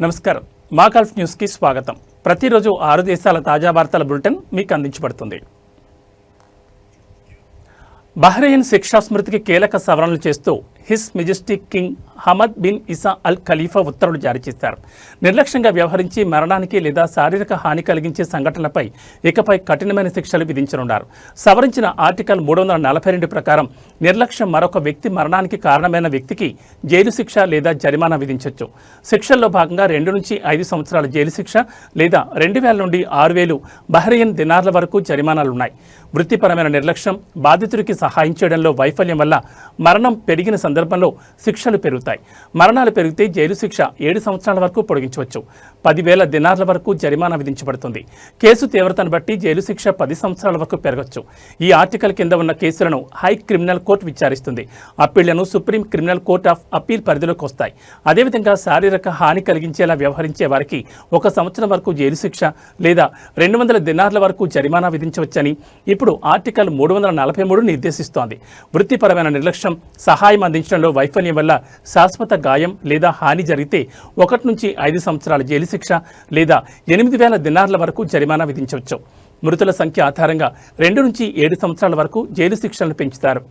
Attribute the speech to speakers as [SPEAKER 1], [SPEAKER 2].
[SPEAKER 1] నమస్కారం. మా గల్ఫ్ న్యూస్కి స్వాగతం. ప్రతిరోజు 6 దేశాల తాజా వార్తల బులెటిన్ మీకు అందించబడుతుంది. బహ్రెయిన్ శిక్షా స్మృతికి కీలక సవరణలు చేస్తూ his majestic king Hamad bin Isa Al Khalifa ఉత్తర్వులు జారీ చేశారు. నిర్లక్ష్యంగా వ్యవహరించి మరణానికి లేదా శారీరక హాని కలిగించే సంఘటనలపై ఇకపై కఠినమైన శిక్షలు విధించనున్నారు. సవరించిన ఆర్టికల్ 342 ప్రకారం నిర్లక్ష్యం మరొక వ్యక్తి మరణానికి కారణమైన వ్యక్తికి జైలు శిక్ష లేదా జరిమానా విధించవచ్చు. శిక్షల్లో భాగంగా 2 నుంచి 5 సంవత్సరాల జైలు శిక్ష లేదా 2000 నుండి 6000 బహ్రెయిన్ దినార్ల వరకు జరిమానాలున్నాయి. వృత్తిపరమైన నిర్లక్ష్యం, బాధితుడికి సహాయం చేయడంలో వైఫల్యం వల్ల మరణం పెరిగిన సందర్భంలో శిక్షలు పెరుగుతాయి. మరణాలు పెరిగితే జైలు శిక్ష 7 సంవత్సరాల వరకు పొడిగించవచ్చు. 10,000 దినార్ల వరకు జరిమానా విధించబడుతుంది. కేసు తీవ్రతను బట్టి జైలు శిక్ష 10 సంవత్సరాల వరకు పెరగచ్చు. ఈ ఆర్టికల్ కింద ఉన్న కేసులను హై క్రిమినల్ కోర్టు విచారిస్తుంది. అప్పీళ్లను supreme criminal court of appeal పరిధిలోకి వస్తాయి. అదేవిధంగా శారీరక హాని కలిగించేలా వ్యవహరించే వారికి 1 సంవత్సరం వరకు జైలు శిక్ష లేదా 200 దినార్ల వరకు జరిమానా విధించవచ్చని ఇప్పుడు ఆర్టికల్ 343 నిర్దేశిస్తోంది. వృత్తిపరమైన నిర్లక్ష్యం, సహాయం అందించడంలో వైఫల్యం వల్ల శాశ్వత గాయం లేదా హాని జరిగితే 1 నుంచి 5 సంవత్సరాల జైలు శిక్ష లేదా 8,000 దినార్ల వరకు జరిమానా విధించవచ్చు. మృతుల సంఖ్య ఆధారంగా 2 నుంచి 7 సంవత్సరాల వరకు జైలు శిక్షలను పెంచుతారు.